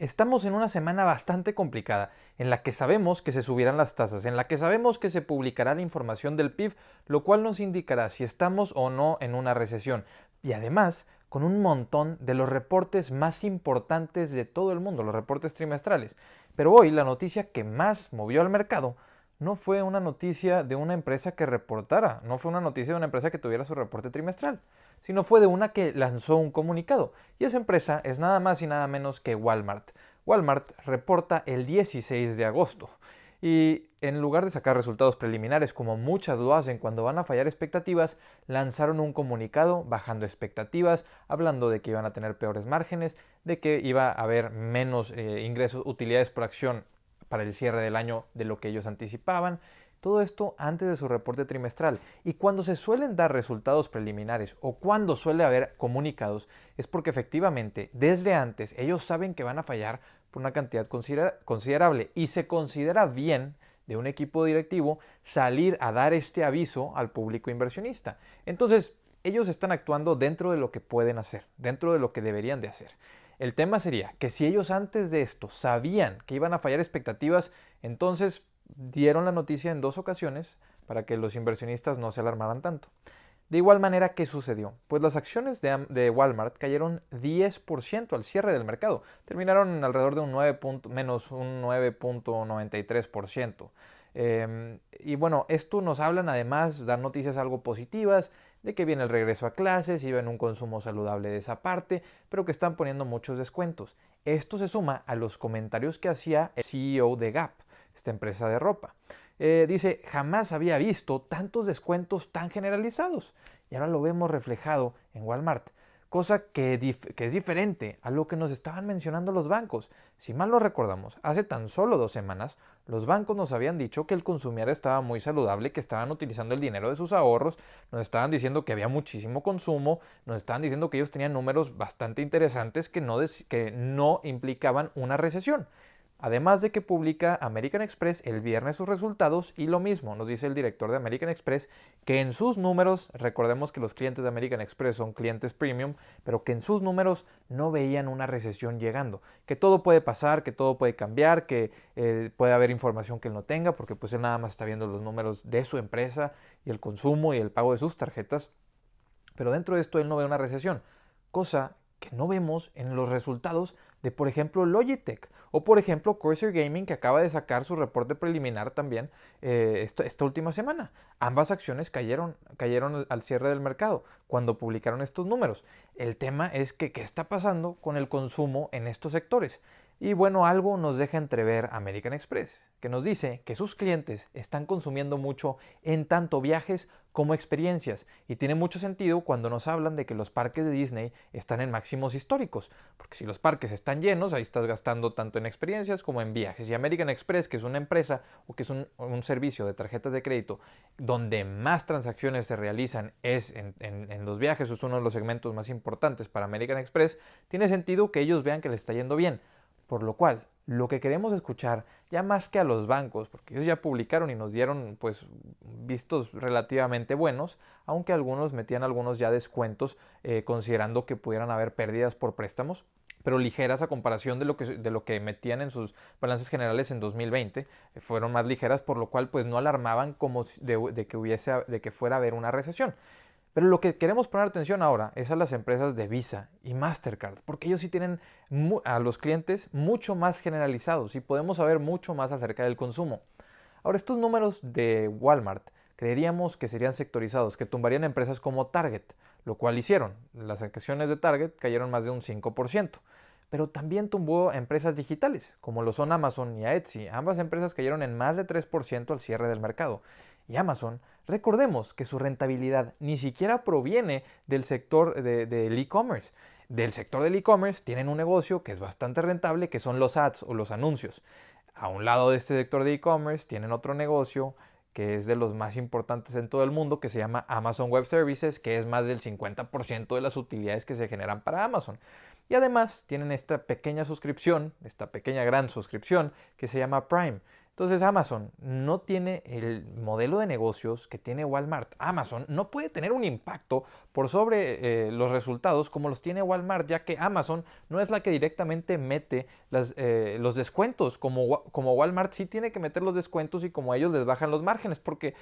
Estamos en una semana bastante complicada, en la que sabemos que se subirán las tasas, en la que sabemos que se publicará la información del PIB, lo cual nos indicará si estamos o no en una recesión. Y además, con un montón de los reportes más importantes de todo el mundo, los reportes trimestrales. Pero hoy la noticia que más movió al mercado no fue una noticia de una empresa que reportara, no fue una noticia de una empresa que tuviera su reporte trimestral, sino fue de una que lanzó un comunicado. Y esa empresa es nada más y nada menos que Walmart. Walmart reporta el 16 de agosto. Y en lugar de sacar resultados preliminares, como muchas lo hacen cuando van a fallar expectativas, lanzaron un comunicado bajando expectativas, hablando de que iban a tener peores márgenes, de que iba a haber menos ingresos, utilidades por acción para el cierre del año de lo que ellos anticipaban. Todo esto antes de su reporte trimestral. Y cuando se suelen dar resultados preliminares o cuando suele haber comunicados, es porque efectivamente desde antes ellos saben que van a fallar por una cantidad considerable y se considera bien de un equipo directivo salir a dar este aviso al público inversionista. Entonces, ellos están actuando dentro de lo que pueden hacer, dentro de lo que deberían de hacer. El tema sería que si ellos antes de esto sabían que iban a fallar expectativas, entonces dieron la noticia en dos ocasiones para que los inversionistas no se alarmaran tanto. De igual manera, ¿qué sucedió? Pues las acciones de Walmart cayeron 10% al cierre del mercado. Terminaron alrededor de menos un 9.93%. Y bueno, esto nos hablan además, dar noticias algo positivas, de que viene el regreso a clases y ven un consumo saludable de esa parte, pero que están poniendo muchos descuentos. Esto se suma a los comentarios que hacía el CEO de Gap, esta empresa de ropa. Dice, jamás había visto tantos descuentos tan generalizados. Y ahora lo vemos reflejado en Walmart. Cosa que es diferente a lo que nos estaban mencionando los bancos. Si mal lo recordamos, hace tan solo 2 semanas, los bancos nos habían dicho que el consumidor estaba muy saludable, que estaban utilizando el dinero de sus ahorros, nos estaban diciendo que había muchísimo consumo, nos estaban diciendo que ellos tenían números bastante interesantes que no implicaban una recesión. Además de que publica American Express el viernes sus resultados y lo mismo nos dice el director de American Express que en sus números, recordemos que los clientes de American Express son clientes premium, pero que en sus números no veían una recesión llegando, que todo puede pasar, que todo puede cambiar, que puede haber información que él no tenga, porque pues él nada más está viendo los números de su empresa y el consumo y el pago de sus tarjetas, pero dentro de esto él no ve una recesión, cosa que no vemos en los resultados de, por ejemplo, Logitech o, por ejemplo, Corsair Gaming, que acaba de sacar su reporte preliminar también esta última semana. Ambas acciones cayeron al cierre del mercado cuando publicaron estos números. El tema es que ¿qué está pasando con el consumo en estos sectores? Y bueno, algo nos deja entrever American Express, que nos dice que sus clientes están consumiendo mucho en tanto viajes como experiencias. Y tiene mucho sentido cuando nos hablan de que los parques de Disney están en máximos históricos. Porque si los parques están llenos, ahí estás gastando tanto en experiencias como en viajes. Y American Express, que es una empresa o que es un servicio de tarjetas de crédito donde más transacciones se realizan es en los viajes, es uno de los segmentos más importantes para American Express, tiene sentido que ellos vean que les está yendo bien. Por lo cual, lo que queremos escuchar, ya más que a los bancos, porque ellos ya publicaron y nos dieron pues vistos relativamente buenos, aunque algunos metían algunos ya descuentos considerando que pudieran haber pérdidas por préstamos, pero ligeras a comparación de lo que metían en sus balances generales en 2020, fueron más ligeras, por lo cual pues no alarmaban como de que fuera a haber una recesión. Pero lo que queremos poner atención ahora es a las empresas de Visa y Mastercard, porque ellos sí tienen a los clientes mucho más generalizados y podemos saber mucho más acerca del consumo. Ahora, estos números de Walmart creeríamos que serían sectorizados, que tumbarían empresas como Target, lo cual hicieron. Las acciones de Target cayeron más de un 5%. Pero también tumbó empresas digitales, como lo son Amazon y Etsy. Ambas empresas cayeron en más de 3% al cierre del mercado. Y Amazon, recordemos que su rentabilidad ni siquiera proviene del sector del e-commerce. Del sector del e-commerce tienen un negocio que es bastante rentable, que son los ads o los anuncios. A un lado de este sector de e-commerce tienen otro negocio que es de los más importantes en todo el mundo, que se llama Amazon Web Services, que es más del 50% de las utilidades que se generan para Amazon. Y además tienen esta pequeña suscripción, esta pequeña gran suscripción que se llama Prime. Entonces Amazon no tiene el modelo de negocios que tiene Walmart. Amazon no puede tener un impacto por sobre los resultados como los tiene Walmart, ya que Amazon no es la que directamente mete los descuentos, como Walmart sí tiene que meter los descuentos y como a ellos les bajan los márgenes, porque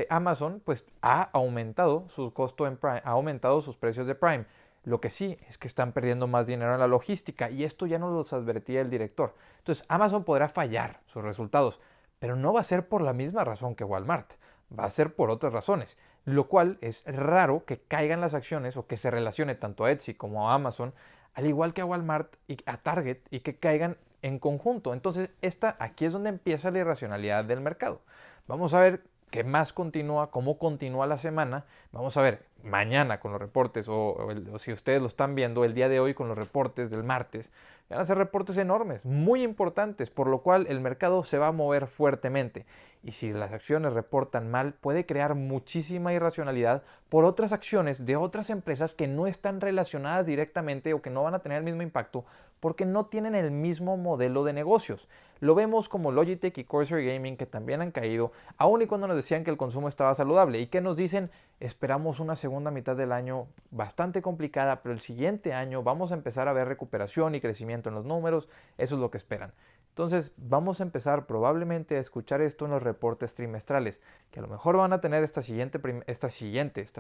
Amazon pues ha aumentado su costo en Prime, ha aumentado sus precios de Prime. Lo que sí es que están perdiendo más dinero en la logística y esto ya nos lo advertía el director. Entonces Amazon podrá fallar sus resultados, pero no va a ser por la misma razón que Walmart, va a ser por otras razones, lo cual es raro que caigan las acciones o que se relacione tanto a Etsy como a Amazon, al igual que a Walmart y a Target, y que caigan en conjunto. Entonces aquí es donde empieza la irracionalidad del mercado. Vamos a ver qué más continúa, cómo continúa la semana. Vamos a ver mañana con los reportes o si ustedes lo están viendo el día de hoy con los reportes del martes. Van a ser reportes enormes, muy importantes, por lo cual el mercado se va a mover fuertemente. Y si las acciones reportan mal, puede crear muchísima irracionalidad por otras acciones de otras empresas que no están relacionadas directamente o que no van a tener el mismo impacto porque no tienen el mismo modelo de negocios. Lo vemos como Logitech y Corsair Gaming, que también han caído, aun y cuando nos decían que el consumo estaba saludable y que nos dicen esperamos una segunda mitad del año bastante complicada, pero el siguiente año vamos a empezar a ver recuperación y crecimiento en los números. Eso es lo que esperan. Entonces vamos a empezar probablemente a escuchar esto en los reportes trimestrales, que a lo mejor van a tener esta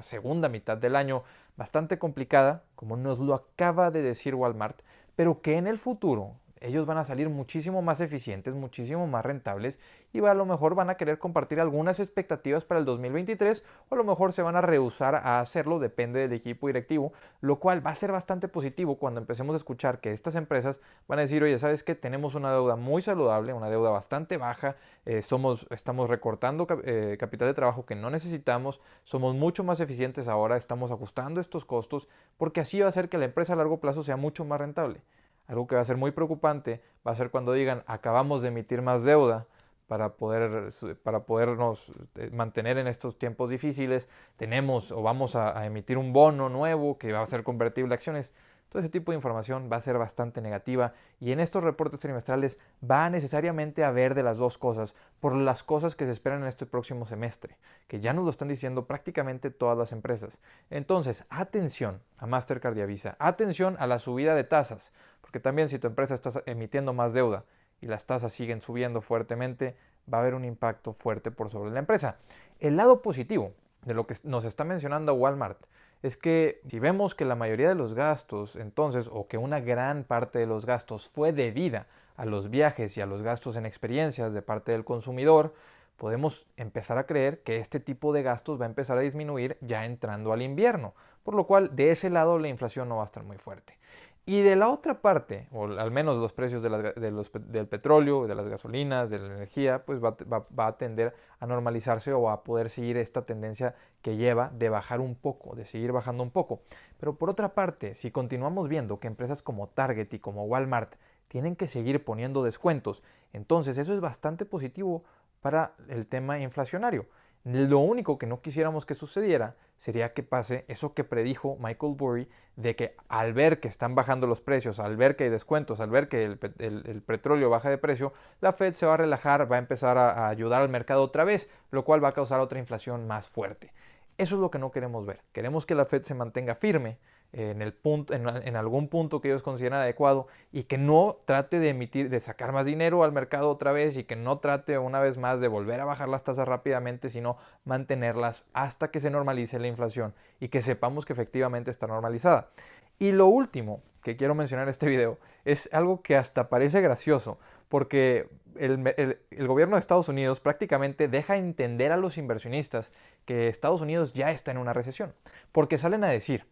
segunda mitad del año bastante complicada, como nos lo acaba de decir Walmart, pero que en el futuro ellos van a salir muchísimo más eficientes, muchísimo más rentables y a lo mejor van a querer compartir algunas expectativas para el 2023 o a lo mejor se van a rehusar a hacerlo, depende del equipo directivo, lo cual va a ser bastante positivo cuando empecemos a escuchar que estas empresas van a decir, oye, ¿sabes qué? Tenemos una deuda muy saludable, una deuda bastante baja, estamos recortando capital de trabajo que no necesitamos, somos mucho más eficientes ahora, estamos ajustando estos costos porque así va a hacer que la empresa a largo plazo sea mucho más rentable. Algo que va a ser muy preocupante va a ser cuando digan acabamos de emitir más deuda para podernos mantener en estos tiempos difíciles, tenemos o vamos a emitir un bono nuevo que va a ser convertible a acciones. Todo ese tipo de información va a ser bastante negativa y en estos reportes trimestrales va necesariamente a haber de las dos cosas por las cosas que se esperan en este próximo semestre, que ya nos lo están diciendo prácticamente todas las empresas. Entonces, atención a Mastercard y a Visa, atención a la subida de tasas, porque también si tu empresa está emitiendo más deuda y las tasas siguen subiendo fuertemente, va a haber un impacto fuerte por sobre la empresa. El lado positivo de lo que nos está mencionando Walmart es que si vemos que la mayoría de los gastos, entonces, o que una gran parte de los gastos fue debida a los viajes y a los gastos en experiencias de parte del consumidor, podemos empezar a creer que este tipo de gastos va a empezar a disminuir ya entrando al invierno, por lo cual de ese lado la inflación no va a estar muy fuerte. Y de la otra parte, o al menos los precios del petróleo, de las gasolinas, de la energía, pues va a tender a normalizarse o a poder seguir esta tendencia que lleva de bajar un poco, de seguir bajando un poco. Pero por otra parte, si continuamos viendo que empresas como Target y como Walmart tienen que seguir poniendo descuentos, entonces eso es bastante positivo para el tema inflacionario. Lo único que no quisiéramos que sucediera sería que pase eso que predijo Michael Burry, de que al ver que están bajando los precios, al ver que hay descuentos, al ver que el petróleo baja de precio, la Fed se va a relajar, va a empezar a ayudar al mercado otra vez, lo cual va a causar otra inflación más fuerte. Eso es lo que no queremos ver. Queremos que la Fed se mantenga firme en algún punto que ellos consideran adecuado y que no trate de sacar más dinero al mercado otra vez y que no trate una vez más de volver a bajar las tasas rápidamente, sino mantenerlas hasta que se normalice la inflación y que sepamos que efectivamente está normalizada. Y lo último que quiero mencionar en este video es algo que hasta parece gracioso, porque el gobierno de Estados Unidos prácticamente deja entender a los inversionistas que Estados Unidos ya está en una recesión, porque salen a decir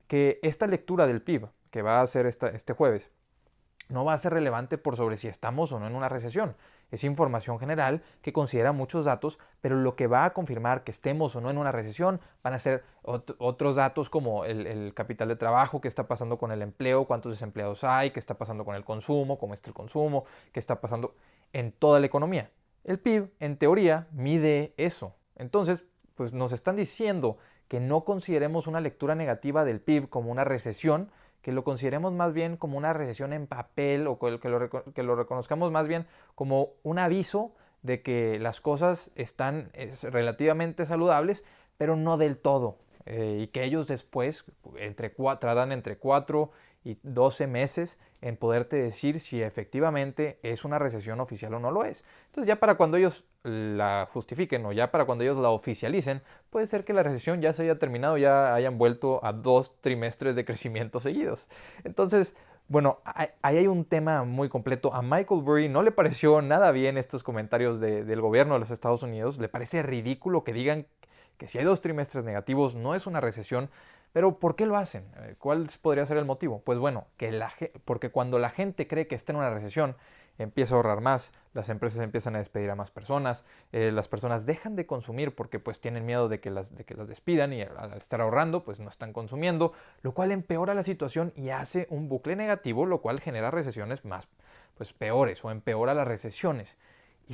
que esta lectura del PIB que va a hacer este jueves no va a ser relevante por sobre si estamos o no en una recesión. Es información general que considera muchos datos, pero lo que va a confirmar que estemos o no en una recesión van a ser otros datos como el capital de trabajo, qué está pasando con el empleo, cuántos desempleados hay, qué está pasando con el consumo, cómo está el consumo, qué está pasando en toda la economía. El PIB, en teoría, mide eso. Entonces, pues nos están diciendo que no consideremos una lectura negativa del PIB como una recesión, que lo consideremos más bien como una recesión en papel o que lo reconozcamos más bien como un aviso de que las cosas están relativamente saludables, pero no del todo. Y que ellos después tardan entre 4 y 12 meses en poderte decir si efectivamente es una recesión oficial o no lo es. Entonces ya para cuando ellos la justifiquen o ya para cuando ellos la oficialicen, puede ser que la recesión ya se haya terminado, ya hayan vuelto a 2 trimestres de crecimiento seguidos. Entonces, bueno, ahí hay un tema muy completo. A Michael Burry no le pareció nada bien estos comentarios del gobierno de los Estados Unidos. Le parece ridículo que digan que si hay 2 trimestres negativos no es una recesión. Pero ¿por qué lo hacen? ¿Cuál podría ser el motivo? Pues bueno, porque cuando la gente cree que está en una recesión, empieza a ahorrar más, las empresas empiezan a despedir a más personas, las personas dejan de consumir porque pues tienen miedo de que las despidan y al estar ahorrando pues no están consumiendo, lo cual empeora la situación y hace un bucle negativo, lo cual genera recesiones más pues peores o empeora las recesiones. Y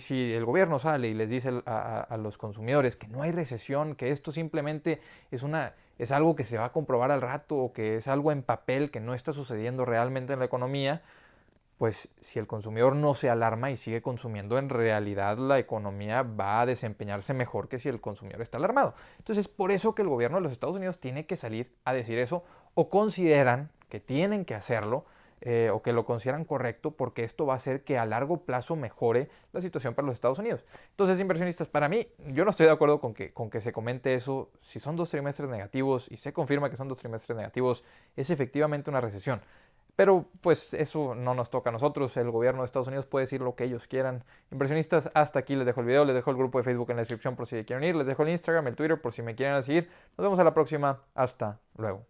si el gobierno sale y les dice a los consumidores que no hay recesión, que esto simplemente es algo que se va a comprobar al rato o que es algo en papel que no está sucediendo realmente en la economía, pues si el consumidor no se alarma y sigue consumiendo, en realidad la economía va a desempeñarse mejor que si el consumidor está alarmado. Entonces es por eso que el gobierno de los Estados Unidos tiene que salir a decir eso o consideran que tienen que hacerlo o que lo consideran correcto porque esto va a hacer que a largo plazo mejore la situación para los Estados Unidos. Entonces, inversionistas, para mí, yo no estoy de acuerdo con que se comente eso. Si son 2 trimestres negativos y se confirma que son 2 trimestres negativos, es efectivamente una recesión. Pero pues eso no nos toca a nosotros, el gobierno de Estados Unidos puede decir lo que ellos quieran. Inversionistas, hasta aquí les dejo el video, les dejo el grupo de Facebook en la descripción por si quieren ir, les dejo el Instagram, el Twitter por si me quieren seguir. Nos vemos a la próxima, hasta luego.